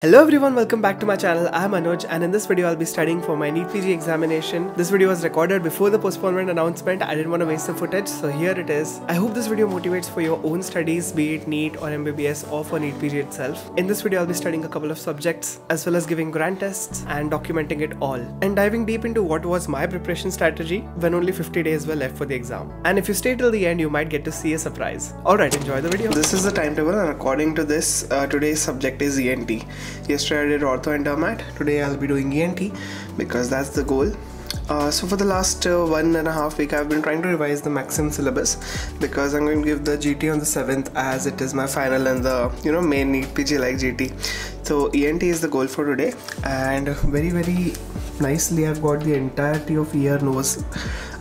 Hello everyone, welcome back to my channel. I am Anuj and in this video I'll be studying for my NEET PG examination. This video was recorded before the postponement announcement. I didn't want to waste the footage, so here it is. I hope this video motivates for your own studies, be it NEET or MBBS or for NEET PG itself. In this video I'll be studying a couple of subjects as well as giving grand tests and documenting it all. And diving deep into what was my preparation strategy when only 50 days were left for the exam. And if you stay till the end, you might get to see a surprise. Alright, enjoy the video. This is the timetable and according to this, today's subject is ENT. Yesterday I did ortho and dermat. Today I'll be doing ENT because that's the goal. So for the last 1.5 weeks I've been trying to revise the maximum syllabus because I'm going to give the GT on the 7th as it is my final and the main NEET PG like GT. So ENT is the goal for today, and very nicely I've got the entirety of ear, nose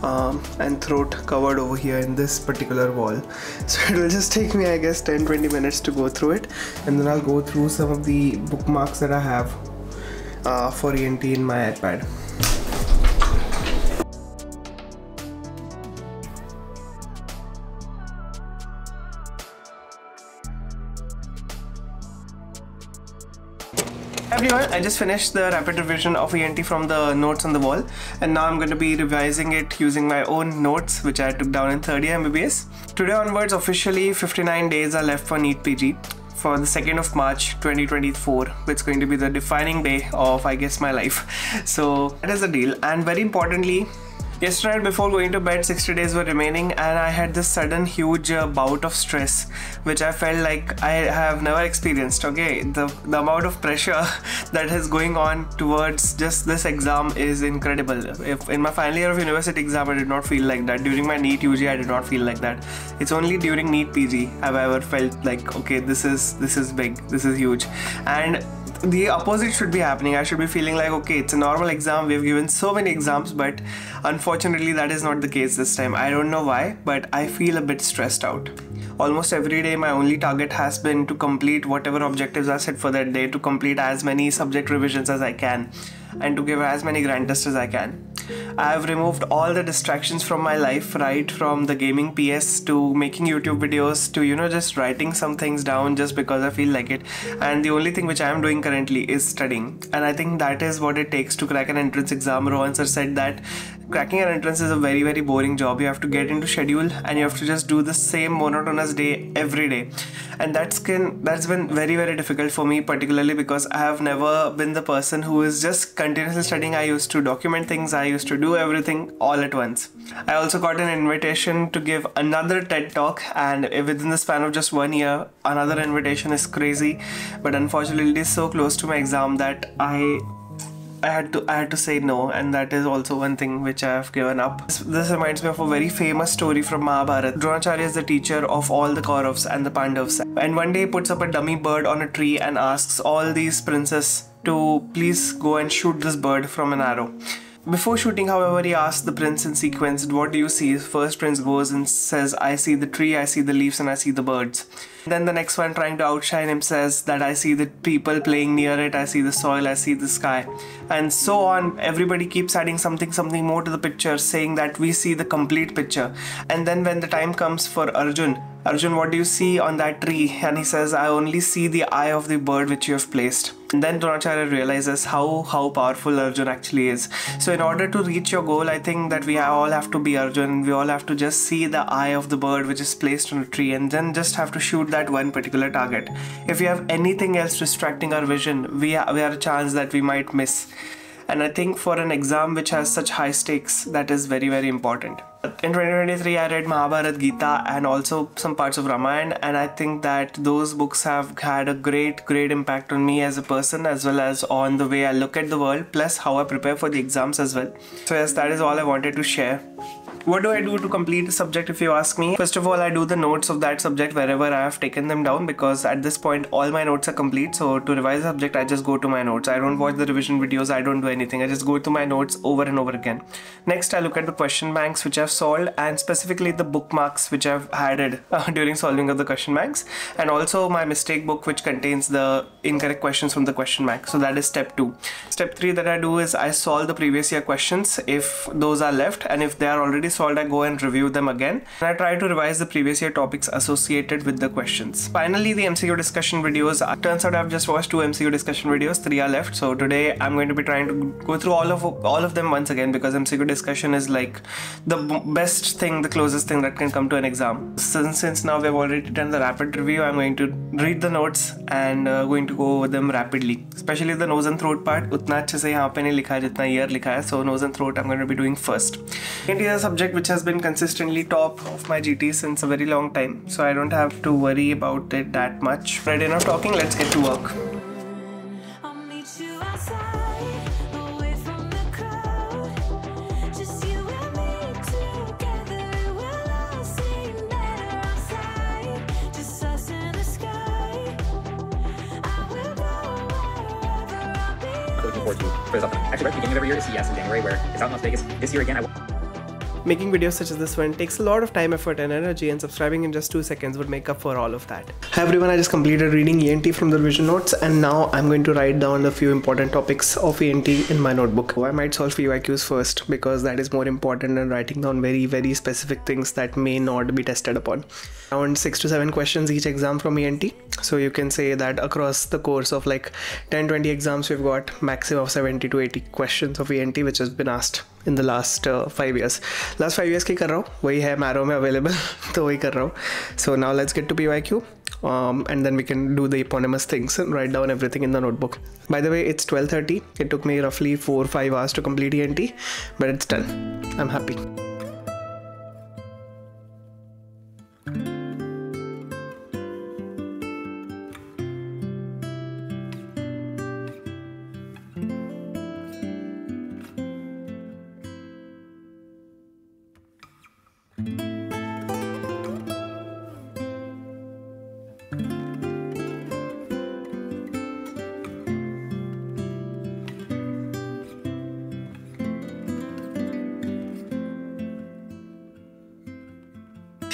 and throat covered over here in this particular wall. So it will just take me I guess 10-20 minutes to go through it, and then I'll go through some of the bookmarks that I have for ENT in my iPad. Everyone, I just finished the rapid revision of ENT from the notes on the wall, and now I'm going to be revising it using my own notes which I took down in 3rd year MBBS. Today onwards, officially 59 days are left for NEET PG for the 2nd of March 2024, which is going to be the defining day of I guess my life. So that is the deal. And very importantly, yesterday night before going to bed, 60 days were remaining and I had this sudden huge bout of stress which I felt like I have never experienced. Okay, the amount of pressure that is going on towards just this exam is incredible. If in my final year of university exam I did not feel like that, during my NEET UG I did not feel like that. It's only during NEET PG have I ever felt like, okay, this is big, this is huge. And the opposite should be happening. I should be feeling like, okay, it's a normal exam, we've given so many exams, but unfortunately that is not the case this time. I don't know why, but I feel a bit stressed out. Almost every day my only target has been to complete whatever objectives I set for that day, to complete as many subject revisions as I can and to give as many grand tests as I can. I have removed all the distractions from my life, right from the gaming PS to making YouTube videos to just writing some things down just because I feel like it, and the only thing which I am doing currently is studying. And I think that is what it takes to crack an entrance exam. Rohan sir said that cracking an entrance is a very boring job. You have to get into schedule and you have to just do the same monotonous day every day, and that's been very difficult for me, particularly because I have never been the person who is just continuously studying. I used to document things, I used to do everything all at once. I also got an invitation to give another TED talk, and within the span of just 1 year another invitation is crazy, but unfortunately it is so close to my exam that I had to say no, and that is also one thing which I have given up. This reminds me of a very famous story from Mahabharata. Dronacharya is the teacher of all the Kauravas and the Pandavas, and one day he puts up a dummy bird on a tree and asks all these princes to please go and shoot this bird from an arrow. Before shooting, however, he asks the prince in sequence, what do you see? First prince goes and says, I see the tree, I see the leaves, and I see the birds. Then the next one, trying to outshine him, says that I see the people playing near it, I see the soil, I see the sky, and so on. Everybody keeps adding something more to the picture, saying that we see the complete picture. And then when the time comes for Arjun, what do you see on that tree? And he says, I only see the eye of the bird which you have placed. And then Dronacharya realizes how powerful Arjun actually is. So in order to reach your goal, I think that we all have to be Arjun, and we all have to just see the eye of the bird which is placed on a tree, and then just have to shoot that one particular target. If we have anything else distracting our vision, we have a chance that we might miss. And I think for an exam which has such high stakes, that is very important. In 2023, I read Mahabharata, Gita, and also some parts of Ramayana, and I think that those books have had a great impact on me as a person, as well as on the way I look at the world, plus how I prepare for the exams as well. So yes, that is all I wanted to share. What do I do to complete a subject, if you ask me? First of all, I do the notes of that subject wherever I have taken them down, because at this point all my notes are complete. So to revise a subject, I just go to my notes. I don't watch the revision videos, I don't do anything. I just go to my notes over and over again. Next, I look at the question banks which I've solved, and specifically the bookmarks which I've added during solving of the question banks, and also my mistake book which contains the incorrect questions from the question bank. So that is step 2. Step 3 that I do is I solve the previous year questions if those are left, and if they are already already solved, I go and review them again. And I try to revise the previous year topics associated with the questions. Finally, the MCQ discussion videos. Turns out I've just watched 2 MCQ discussion videos, 3 are left. So today I'm going to be trying to go through all of them once again, because MCQ discussion is like the best thing, the closest thing that can come to an exam. Since now we've already done the rapid review, I'm going to read the notes and going to go over them rapidly. Especially the nose and throat part. Utna अच्छे से यहाँ पे नहीं लिखा है जितना year लिखा है. So nose and throat I'm going to be doing first. ENT is a subject which has been consistently top of my GT since a very long time. So I don't have to worry about it that much. Right, enough talking, let's get to work. For this upcoming. Actually, right at the beginning of every year to CES in January, where it's out in Las Vegas. This year again, Making videos such as this one takes a lot of time, effort and energy, and subscribing in just 2 seconds would make up for all of that. Hi everyone, I just completed reading ENT from the revision notes, and now I'm going to write down a few important topics of ENT in my notebook. I might solve few IQs first because that is more important than writing down very specific things that may not be tested upon. Around 6 to 7 questions each exam from ENT. So you can say that across the course of like 10-20 exams, we've got maximum of 70 to 80 questions of ENT which has been asked in the last 5 years. Last 5 years की कर रहा हूँ, वही है Marrow में available, तो वही कर रहा हूँ. So now let's get to PYQ. And then we can do the eponymous things and write down everything in the notebook. By the way, it's 12:30. It took me roughly 4-5 hours to complete ENT, but it's done. I'm happy.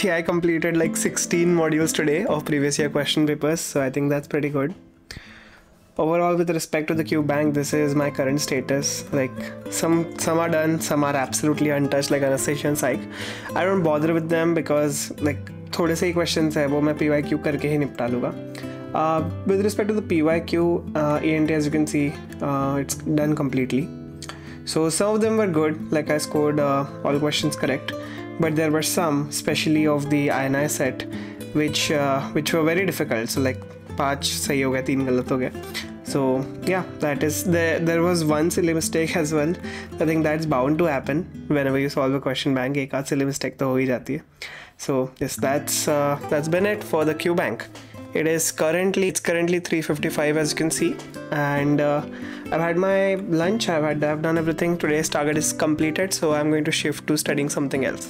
I completed like 16 modules today of previous year question papers, so I think that's pretty good. Overall, with respect to the Q bank, this is my current status. Like some are done, some are absolutely untouched, like Anastasia and Psych. I don't bother with them because like थोड़े से ही questions है वो मैं PYQ करके ही निपटा लूँगा. With respect to the PYQ, ENT, as you can see, it's done completely. So some of them were good, like I scored all questions correct. But there were some, especially of the INI set, which were very difficult. So like 5 सही हो गए, 3 गलत हो गए. So yeah, that is there was one silly mistake as well. I think that's bound to happen whenever you solve a question bank. एक आध silly mistake तो हो ही जाती है. So yes, that's been it for the Q bank. It's currently 3:55 as you can see, and I've had my lunch. I've done everything. Today's target is completed, so I'm going to shift to studying something else.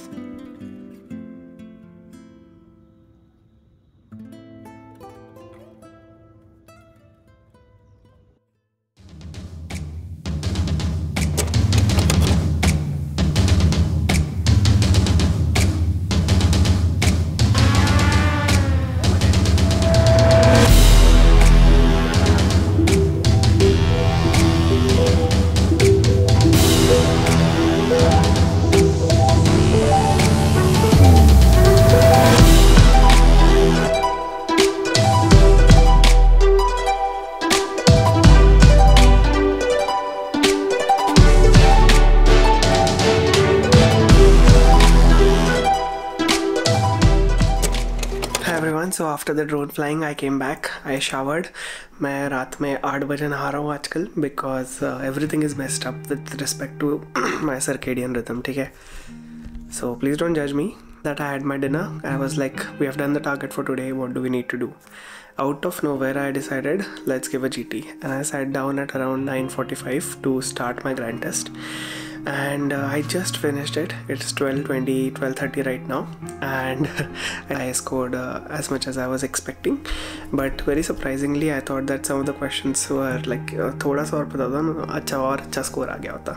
So after the drone flying, I came back, I showered. मैं रात में 8 बजे नहा रहा हूँ आजकल because everything is messed up with respect to my circadian rhythm, ठीक है? So please don't judge me that I had my dinner. I was like, we have done the target for today, what do we need to do? Out of nowhere, I decided, let's give a GT. And I sat down at around 9:45 to start my grand test. And I just finished it. It's 12:30 right now, and I scored as much as I was expecting, but very surprisingly I thought that some of the questions were like thoda sa aur pata tha aur acha score aa gaya hota.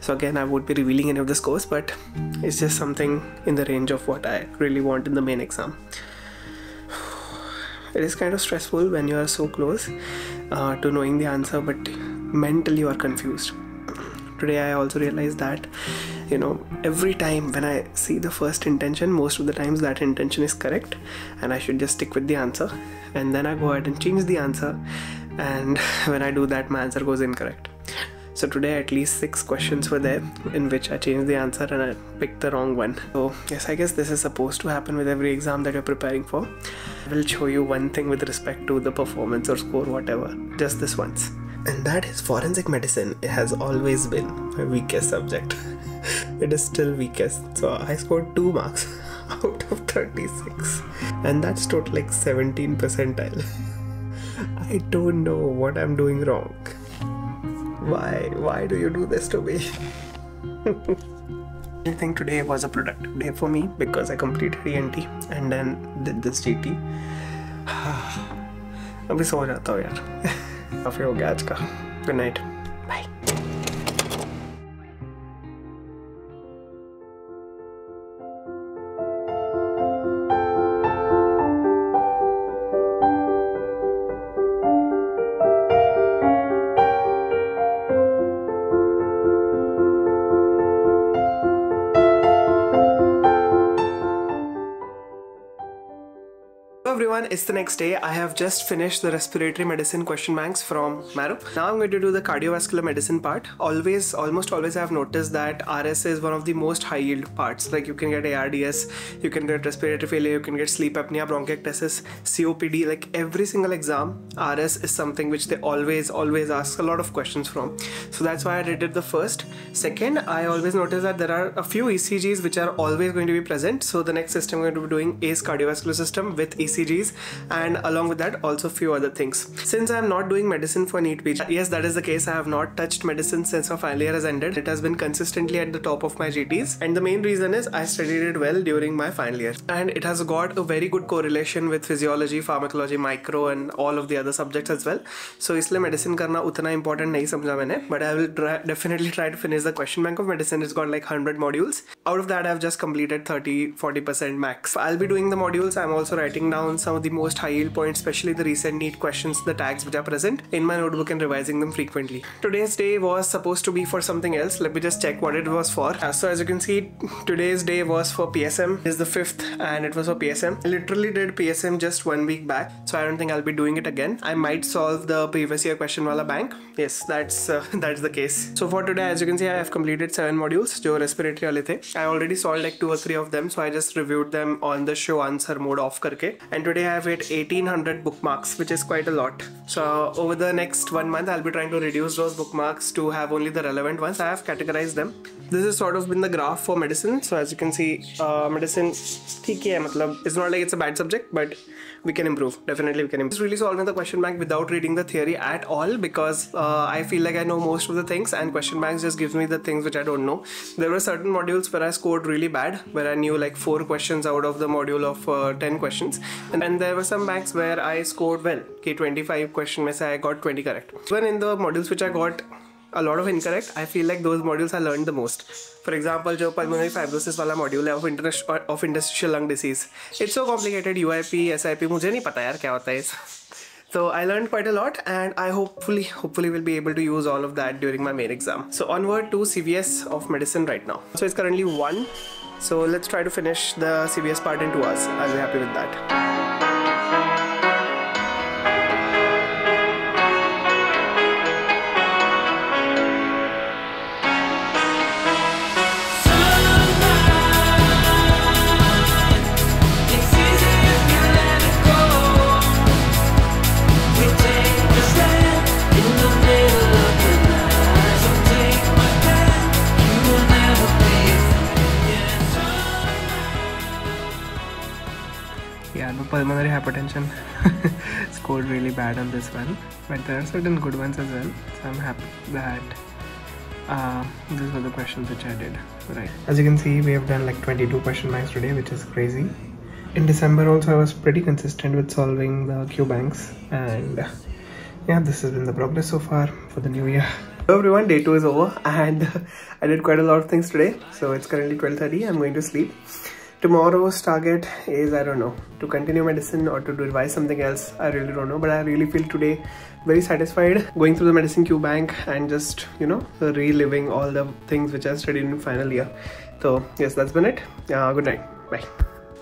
So again, I won't be revealing any of the scores, but it's just something in the range of what I really want in the main exam. It is kind of stressful when you are so close to knowing the answer, but mentally you are confused. Today I also realized that you know, every time when I see the first intention, most of the times that intention is correct and I should just stick with the answer, and then I go ahead and change the answer, and when I do that my answer goes incorrect. So today at least 6 questions were there in which I changed the answer and I picked the wrong one. So yes, I guess this is supposed to happen with every exam that you're preparing for. I will show you one thing with respect to the performance or score, whatever, just this once. And that is forensic medicine. It has always been my weakest subject. It is still weakest. So I scored 2 marks out of 36. And that's total like 17 percentile. I don't know what I'm doing wrong. Why do you do this to me? I think today was a productive day for me because I completed ENT and then did this GT. अभी सो जाता हूँ यार. काफी हो गया आज का. Good night. Bye. Everyone, it's the next day. I have just finished the respiratory medicine question banks from Marrow. Now I'm going to do the cardiovascular medicine part. Almost always I have noticed that RS is one of the most high yield parts. Like you can get ARDS, you can get respiratory failure, you can get sleep apnea, bronchiectasis, COPD. Like every single exam, RS is something which they always ask a lot of questions from. So that's why I did it the first. Second, I always notice that there are a few ECGs which are always going to be present. So the next system I'm going to be doing is cardiovascular system with ECGs, and along with that also few other things. Since I am not doing medicine for NEET PG, yes, that is the case. I have not touched medicine since my final year has ended. It has been consistently at the top of my GTs, and the main reason is I studied it well during my final year, and it has got a very good correlation with physiology, pharmacology, micro, and all of the other subjects as well. So इसलिए medicine करना उतना important नहीं समझा मैंने, but I will definitely try to finish the question bank of medicine. It's got like 100 modules. Out of that, I've just completed 30-40% max. I'll be doing the modules. I'm also writing down some of the most high yield points, especially the recent NEET questions, the tags which are present in my notebook, and revising them frequently. Today's day was supposed to be for something else. Let me just check what it was for. So as you can see, today's day was for PSM. It's the 5th and it was for PSM. I literally did PSM just 1 week back, so I don't think I'll be doing it again. I might solve the previous year question wala bank. Yes, that's the case. So for today, as you can see, I have completed 7 modules जो respiratory वाले थे. I already solved like 2 or 3 of them, so I just reviewed them on the show answer mode off करके. And today I have hit 1800 bookmarks, which is quite a lot. So over the next 1 month, I'll be trying to reduce those bookmarks to have only the relevant ones. I have categorized them. This has sort of been the graph for medicine. So as you can see, medicine ठीक है, मतलब it's not like it's a bad subject, but we can improve. Definitely we can improve. Just really solving the question bank without reading the theory at all, because I feel like I know most of the things, and question banks just gives me the things which I don't know. There were certain modules where I scored really bad, where I knew like 4 questions out of the module of 10 questions, and then there were some banks where I scored well. Okay, 25 question में से I got 20 correct. Even in the modules which I got a lot of incorrect, I feel like those modules I learned the most. For example, जो pulmonary fibrosis वाला module है of interstitial lung disease, it's so complicated. UIP, SIP, मुझे नहीं पता यार क्या होता है इस. So I learned quite a lot, and I hopefully will be able to use all of that during my main exam. So onward to CVS of medicine right now. So it's currently 1. So let's try to finish the CVS part in 2 hours. I'll be happy with that. Pulmonary hypertension scored really bad on this one, but there are certain good ones as well, so I'm happy that these were the questions which I did right. As you can see, we have done like 22 question banks today, which is crazy. In December also I was pretty consistent with solving the Q banks, and yeah, this has been the progress so far for the new year. Hello everyone, day 2 is over, and I did quite a lot of things today. So it's currently 12:30. I'm going to sleep. Tomorrow's target is, I don't know, to continue medicine or to revise something else. I really don't know, but I really feel today very satisfied going through the medicine Q bank and just, you know, reliving all the things which I studied in final year. So yes, that's been it. Good night. Bye.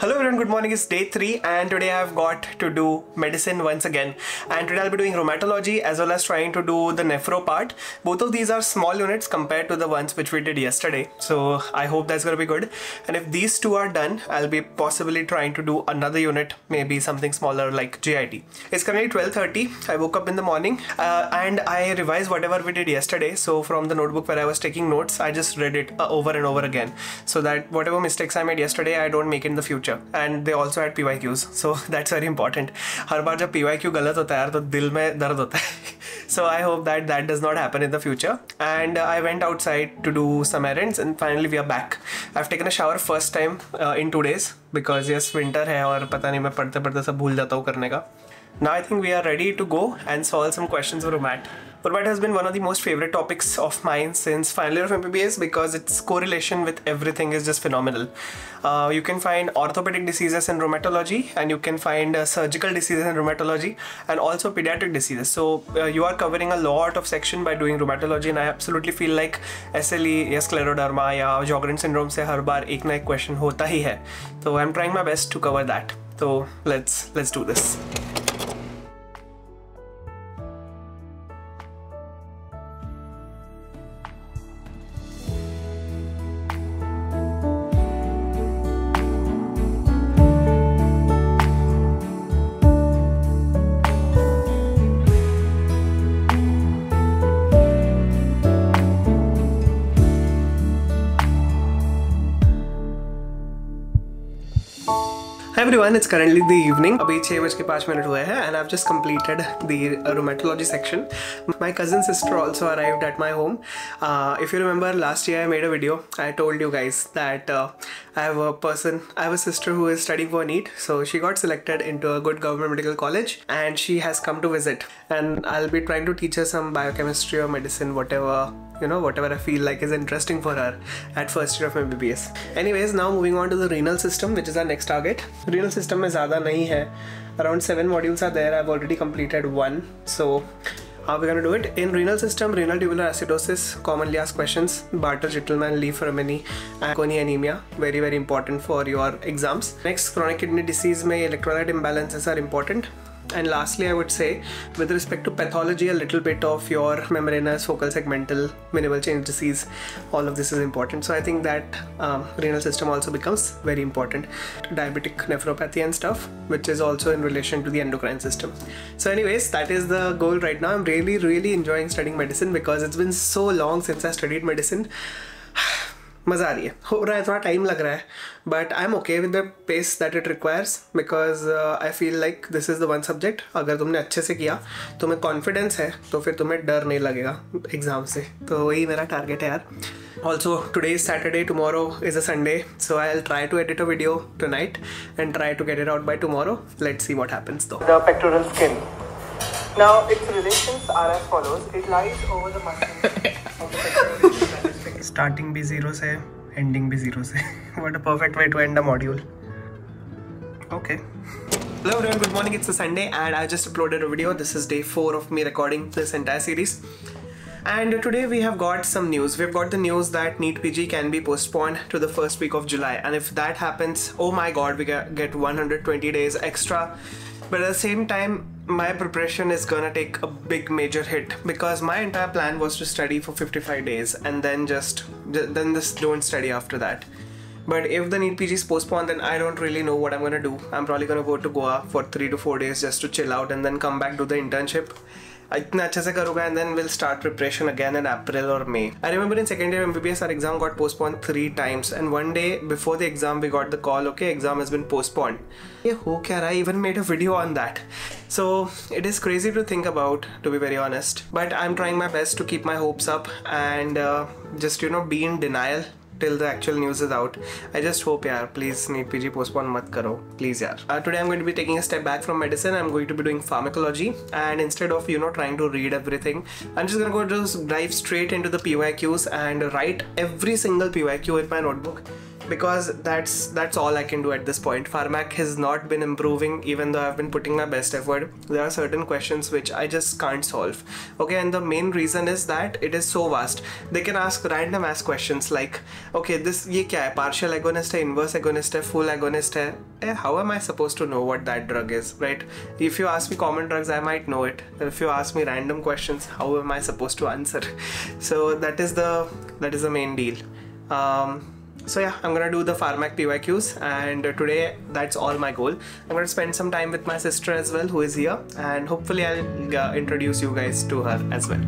Hello everyone, good morning. It's day 3 and today I've got to do medicine once again, and today I'll be doing rheumatology as well as trying to do the nephro part. Both of these are small units compared to the ones which we did yesterday, so I hope that's going to be good. And if these two are done, I'll be possibly trying to do another unit, maybe something smaller like GIT. It's currently 12:30. I woke up in the morning and I revised whatever we did yesterday. So from the notebook where I was taking notes, I just read it over and over again so that whatever mistakes I made yesterday, I don't make in the future. And they also had PYQs, so that's very important. हर बार जब PYQ गलत होता है यार तो दिल में दर्द होता है. So I hope that that does not happen in the future. And I went outside to do some errands and finally we are back. I've taken a shower first time in 2 days because yes, winter है और पता नहीं मैं पढ़ते पढ़ते सब भूल जाता हूँ करने का. Now I think we are ready to go and solve some questions for rheumat. Rheumat has been one of the most favorite topics of mine since final year of MBBS because its correlation with everything is just phenomenal. You can find orthopedic diseases in rheumatology, and you can find surgical diseases in rheumatology, and also pediatric diseases. So you are covering a lot of section by doing rheumatology, and I absolutely feel like SLE या scleroderma या Sjogren syndrome से हर बार एक ना एक question होता ही है. So I'm trying my best to cover that. So let's do this. Hi everyone, it's currently the evening. अभी 6:05 हुए हैं and I've just completed the rheumatology section. My cousin sister also arrived at my home. If you remember last year I made a video. I told you guys that I have a sister who is studying for NEET. So she got selected into a good government medical college and she has come to visit. And I'll be trying to teach her some biochemistry or medicine, whatever, you know, whatever I feel like is interesting for her at first year of MBBS. Anyways, now moving on to the renal system, which is our next target. Renal system में ज़्यादा नहीं है. Around 7 modules are there. I've already completed 1. So how we're gonna do it? In renal system, renal tubular acidosis, commonly asked questions, Bartter, Gitelman, Lee-Fermini, and Coney anemia, very important for your exams. Next, chronic kidney disease में electrolyte imbalances are important. And lastly, I would say, with respect to pathology, a little bit of your membranous, focal segmental, minimal change disease, all of this is important. So I think that renal system also becomes very important. Diabetic nephropathy and stuff, which is also in relation to the endocrine system. So anyways, that is the goal right now. I'm really enjoying studying medicine because it's been so long since I studied medicine. मज़ा आ रही है, हो रहा है, थोड़ा time लग रहा है, but I am okay with the pace that it requires because I feel like this is the one subject. अगर तुमने अच्छे से किया, तुम्हें कॉन्फिडेंस है, तो फिर तुम्हें डर नहीं लगेगा एग्ज़ाम से. तो वही मेरा टारगेट है यार. Also, today is Saturday, tomorrow is a Sunday, so I'll try to edit a video tonight and try to get it out by tomorrow. Let's see what happens though. The pectoral skin. Now, its relations are as follows. It lies over the muscles of the pectoral skin. Starting भी 0 से, ending भी 0 से. What a perfect way to end a module. Okay. Hello everyone, good morning. It's a Sunday and I just uploaded a video. This is day 4 of me recording this entire series. And today we have got some news. We've got the news that NEET PG can be postponed to the first week of July. And if that happens, oh my god, we get 120 days extra. But at the same time, my preparation is gonna take a big major hit because my entire plan was to study for 55 days and then just don't study after that. But if the NEET PG is postponed, then I don't really know what I'm gonna do. I'm probably gonna go to Goa for 3 to 4 days just to chill out and then come back to the internship. इतना अच्छे से करूँगा and then we'll start preparation again in April or May. I remember in second year MBBS our exam got postponed 3 times and one day before the exam we got the call, okay, exam has been postponed. ये हो क्या रहा है? I even made a video on that. So it is crazy to think about, to be very honest. But I'm trying my best to keep my hopes up and just, you know, be in denial till the actual news is out. I just hope yaar, please NEET PG postpone mat karo, please yaar. Today I'm going to be taking a step back from medicine. I'm going to be doing pharmacology, and instead of, you know, trying to read everything, I'm just gonna dive straight into the PYQs and write every single PYQ in my notebook because that's all I can do at this point. Pharmac has not been improving even though I've been putting my best effort. There are certain questions which I just can't solve. Okay, and the main reason is that it is so vast. They can ask random ass questions like, okay, this ye kya hai? Partial agonist hai, inverse agonist hai, full agonist hai? How am I supposed to know what that drug is, right? If you ask me common drugs, I might know it. If you ask me random questions, how am I supposed to answer? So that is the main deal. So yeah, I'm gonna do the Pharmac PYQs, and today that's all my goal. I'm gonna spend some time with my sister as well, who is here, and hopefully I'll introduce you guys to her as well.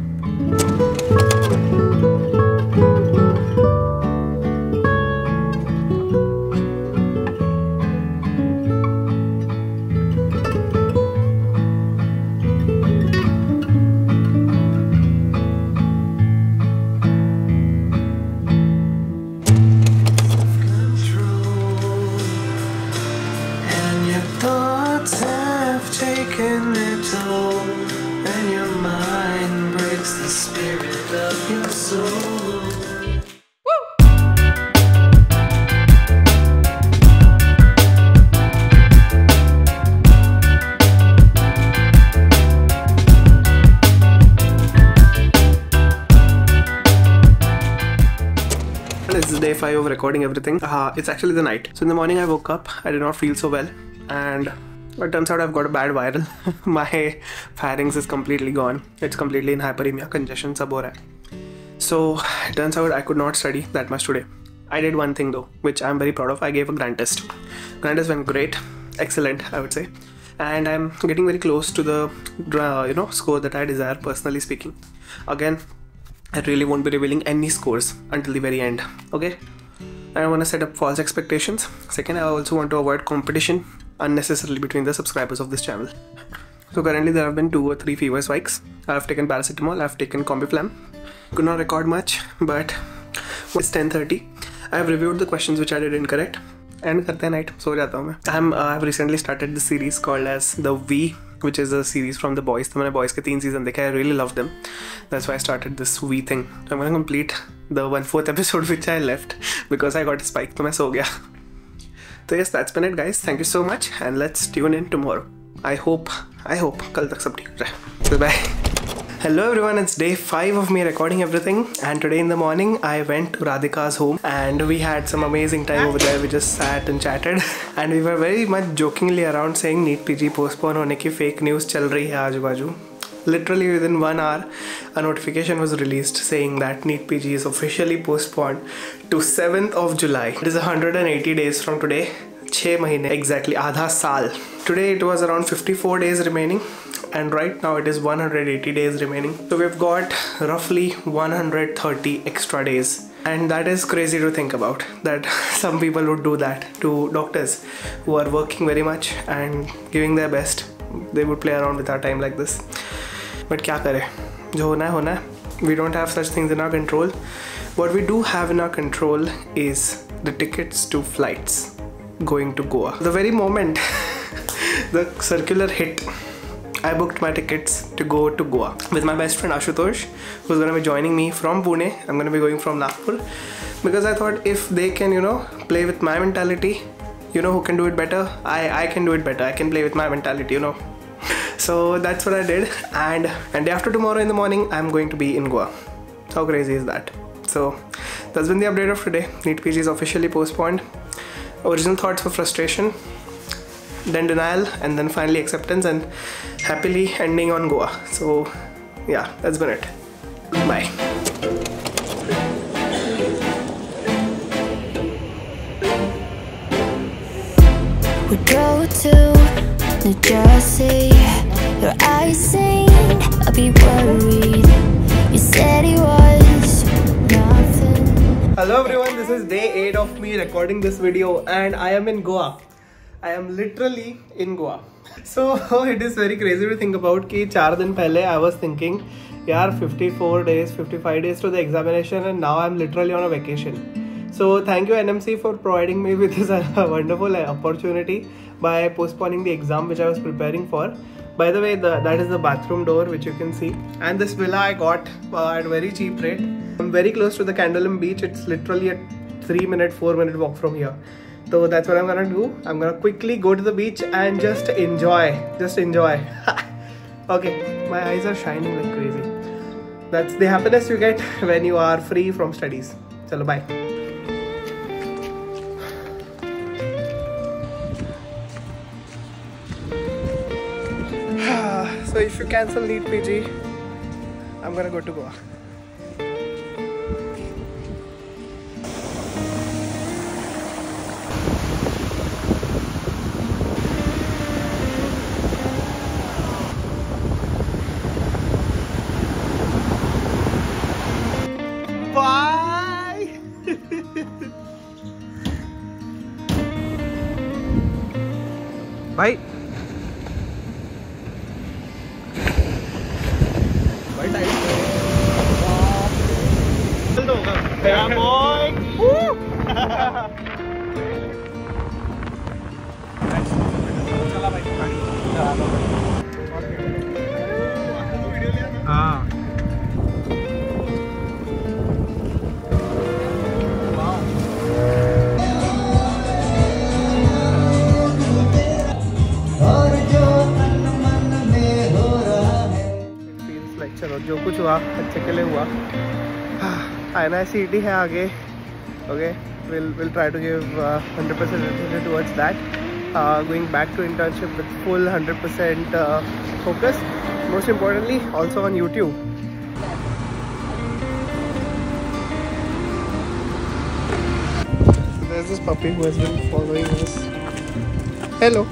This is day 5 of recording everything. It's actually the night. So in the morning I woke up, I did not feel so well, and it turns out I've got a bad viral. My pharynx is completely gone. It's completely in hyperemia, congestion, sab ho raha hai. So it turns out I could not study that much today. I did one thing though, which I'm very proud of. I gave a grand test. Grand test went great, excellent I would say, and I'm getting very close to the score that I desire, personally speaking. Again, I really won't be revealing any scores until the very end, okay? I don't want to set up false expectations. Second, I also want to avoid competition unnecessarily between the subscribers of this channel. So currently there have been 2 or 3 fever spikes. I have taken paracetamol, I have taken Combiflam. Could not record much, but it's 10:30. I have reviewed the questions which I did incorrect. And karte night, so jata hu main. I've recently started the series called as The V, which is a series from The Boys. So मैंने Boys के 3 season देखे. I really loved them. That's why I started this V thing. So I'm gonna complete the 1/4 episode which I left because I got a spike. तो मैं सो गया. So yes, that's been it guys. Thank you so much, and let's tune in tomorrow. I hope कल तक सब ठीक रहे. So bye. Hello everyone, it's day 5 of me recording everything, and today in the morning I went to Radhika's home and we had some amazing time over there. We just sat and chatted and we were very much jokingly around saying NEET PG postpone होने की fake news चल रही है आजू बाजू. Literally within 1 hour a notification was released saying that NEET PG is officially postponed to 7th of July. It is 180 days from today. 6 महीने exactly, आधा साल. Today it was around 54 days remaining, and right now it is 180 days remaining. So we've got roughly 130 extra days, and that is crazy to think about, that some people would do that to doctors who are working very much and giving their best. They would play around with our time like this, but kya kare, jo hona hai hona hai. We don't have such things in our control. What we do have in our control is the tickets to flights going to Goa. The very moment the circular hit, I booked my tickets to go to Goa with my best friend Ashutosh, who's going to be joining me from Pune. I'm going to be going from Nagpur because I thought if they can, play with my mentality, who can do it better? I can do it better. I can play with my mentality, So that's what I did, and day after tomorrow in the morning, I'm going to be in Goa. How crazy is that? So that's been the update of today. NEET PG is officially postponed. Original thoughts were frustration, then denial, and then finally acceptance, and happily ending on Goa. So yeah, that's been it. Bye. We go to New Jersey, your eyes seemed I'd be worried. You said it was nothing. Hello everyone, this is day 8 of me recording this video, and I am in Goa. I am literally in Goa. So it is very crazy to think about कि 4 दिन पहले I was thinking यार 54 days, 55 days to the examination, and now I'm literally on a vacation. So thank you NMC for providing me with this wonderful opportunity by postponing the exam which I was preparing for. By the way, that is the bathroom door which you can see, and this villa I got at very cheap rate. I'm very close to the Candleum beach. It's literally a 3-minute, 4-minute walk from here. So that's what I'm gonna do. I'm gonna quickly go to the beach and just enjoy. Okay, my eyes are shining like crazy. That's the happiness you get when you are free from studies. Chalo, bye. So if you cancel NEET PG, I'm gonna go to Goa. Bye. Bye. Yeah, boy. Woo. Ah. चलो जो कुछ हुआ अच्छे के लिए हुआ. NICET है आगे. Okay, we'll try to give 100% attention towards that. Going back to internship with full 100% focus. Most importantly, also on YouTube. So there's this puppy who has been following us. Hello.